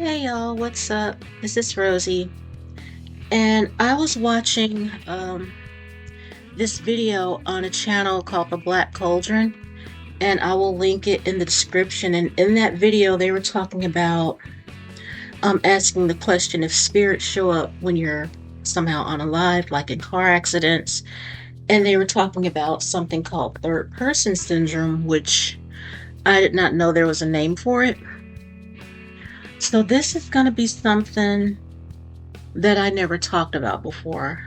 Hey y'all, what's up? This is Rosie, and I was watching this video on a channel called The Black Cauldron, and I will link it in the description. And in that video, they were talking about asking the question if spirits show up when you're somehow unalive, like in car accidents, and they were talking about something called third person syndrome, which I did not know there was a name for it. So this is going to be something that I never talked about before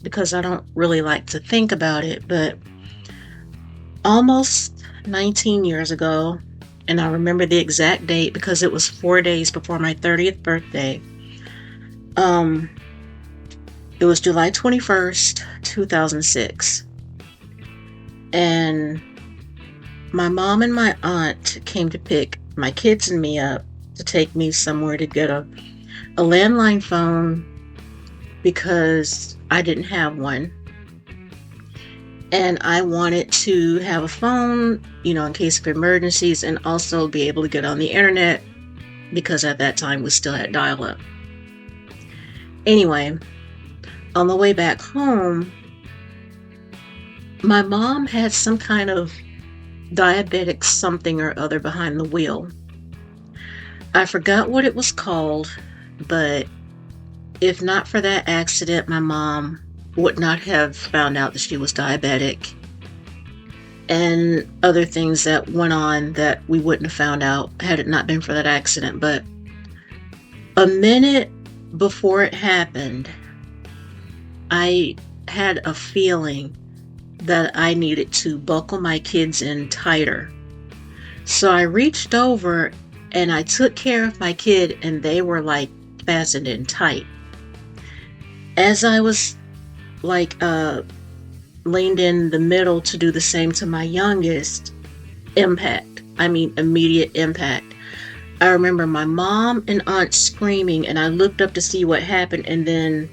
because I don't really like to think about it, but almost 19 years ago, and I remember the exact date because it was 4 days before my 30th birthday. It was July 21st, 2006. And my mom and my aunt came to pick my kids and me up to take me somewhere to get a landline phone because I didn't have one. And I wanted to have a phone, in case of emergencies, and also be able to get on the internet because at that time we still had dial-up. Anyway, on the way back home, my mom had some kind of diabetic something or other behind the wheel. I forgot what it was called, but if not for that accident, my mom would not have found out that she was diabetic, and other things that went on that we wouldn't have found out had it not been for that accident. But a minute before it happened, I had a feeling that I needed to buckle my kids in tighter. So I reached over and I took care of my kid, and they were like fastened in tight. As I was leaned in the middle to do the same to my youngest, immediate impact. I remember my mom and aunt screaming, and I looked up to see what happened, and then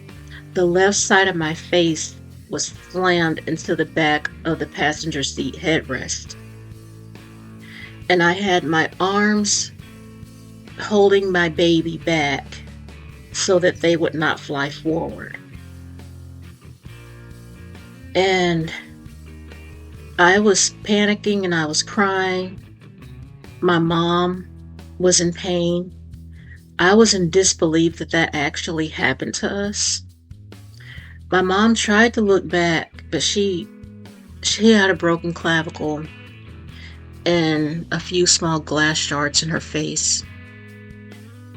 the left side of my face was slammed into the back of the passenger seat headrest. And I had my arms holding my baby back so that they would not fly forward. And I was panicking and I was crying. My mom was in pain. I was in disbelief that that actually happened to us. My mom tried to look back, but she had a broken clavicle and a few small glass shards in her face.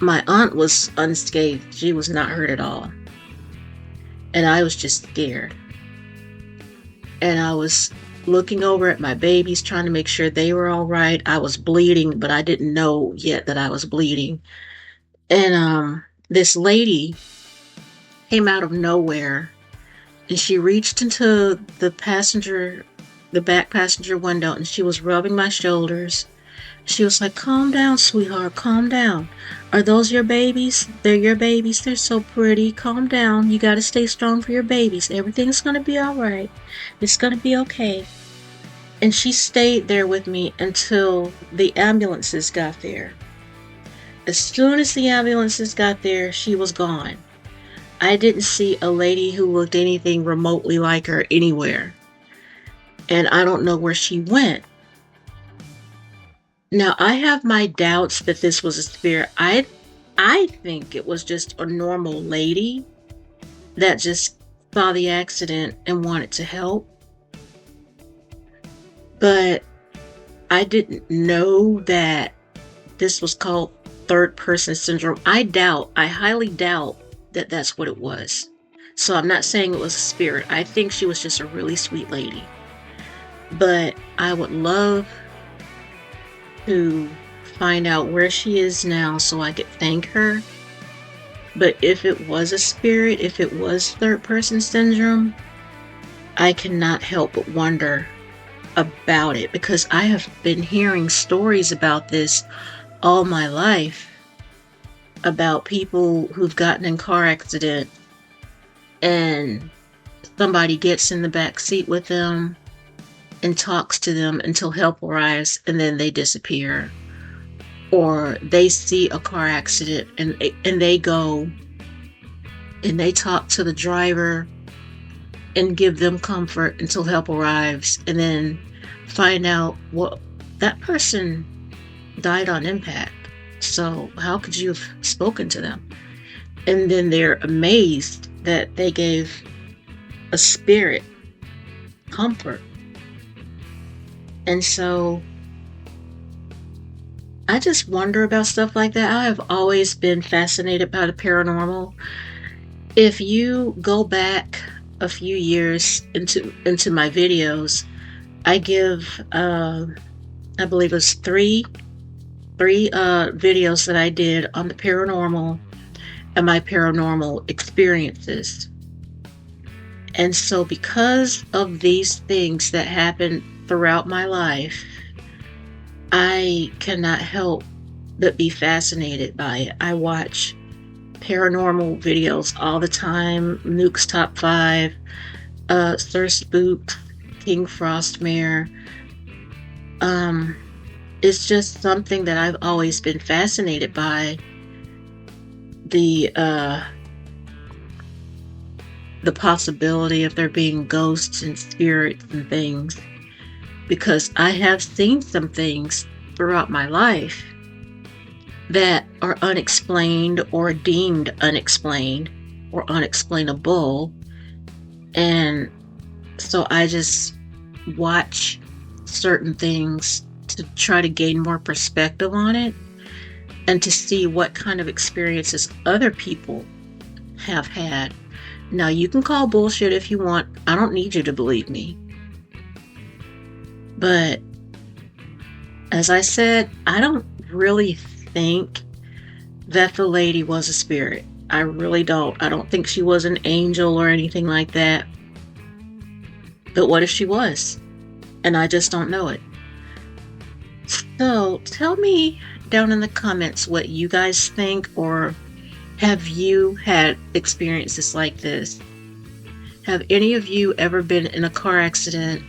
My aunt was unscathed. She was not hurt at all. And I was just scared. And I was looking over at my babies, trying to make sure they were all right. I was bleeding, but I didn't know yet that I was bleeding. And this lady came out of nowhere, and she reached into the back passenger window, and she was rubbing my shoulders. She was like, "Calm down, sweetheart, calm down. Are those your babies? They're your babies. They're so pretty. Calm down. You got to stay strong for your babies. Everything's going to be all right. It's going to be okay." And she stayed there with me until the ambulances got there. As soon as the ambulances got there, she was gone. I didn't see a lady who looked anything remotely like her anywhere. And I don't know where she went. Now, I have my doubts that this was a spirit. I think it was just a normal lady that just saw the accident and wanted to help. But I didn't know that this was called third person syndrome. I highly doubt that that's what it was. So I'm not saying it was a spirit. I think she was just a really sweet lady. But I would love to find out where she is now so I could thank her. But if it was a spirit, if it was third person syndrome, I cannot help but wonder about it, because I have been hearing stories about this all my life, about people who've gotten in car accident and somebody gets in the back seat with them and talks to them until help arrives, and then they disappear. or they see a car accident and they go and they talk to the driver and give them comfort until help arrives, and then find out, well, that person died on impact, so how could you have spoken to them? And then they're amazed that they gave a spirit comfort. And so I just wonder about stuff like that. I have always been fascinated by the paranormal. If you go back a few years into my videos, I give I believe it was three videos that I did on the paranormal and my paranormal experiences. And so because of these things that happened throughout my life, I cannot help but be fascinated by it. I watch paranormal videos all the time. Nuke's Top 5, Sir Spook, King Frostmare. It's just something that I've always been fascinated by. The possibility of there being ghosts and spirits and things, because I have seen some things throughout my life that are unexplained or deemed unexplained or unexplainable. And so I just watch certain things to try to gain more perspective on it and to see what kind of experiences other people have had. Now, you can call bullshit if you want. I don't need you to believe me. But as I said, I don't really think that the lady was a spirit. I really don't. I don't think she was an angel or anything like that. But what if she was? And I just don't know it. So tell me down in the comments what you guys think, or have you had experiences like this? Have any of you ever been in a car accident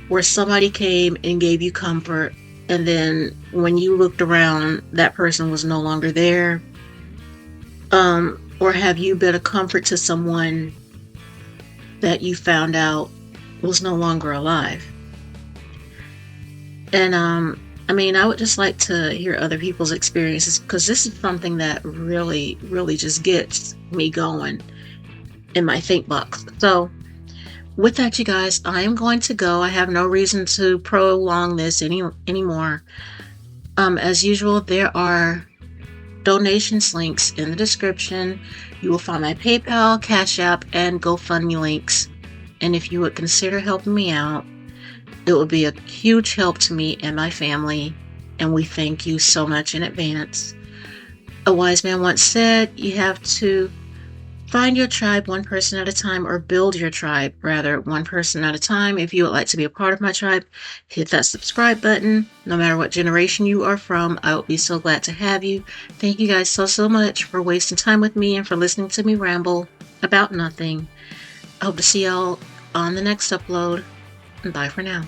where somebody came and gave you comfort, and then when you looked around, that person was no longer there? Or have you been a comfort to someone that you found out was no longer alive? And I mean, I would just like to hear other people's experiences, because this is something that really, really just gets me going in my think box. So with that, you guys, I am going to go. I have no reason to prolong this anymore. As usual, there are donations links in the description. You will find my PayPal, Cash App, and GoFundMe links. And if you would consider helping me out, it would be a huge help to me and my family, and we thank you so much in advance. A wise man once said, you have to find your tribe one person at a time, or build your tribe, rather, one person at a time. If you would like to be a part of my tribe, hit that subscribe button. No matter what generation you are from, I will be so glad to have you. Thank you guys so much for wasting time with me and for listening to me ramble about nothing. I hope to see y'all on the next upload. Bye for now.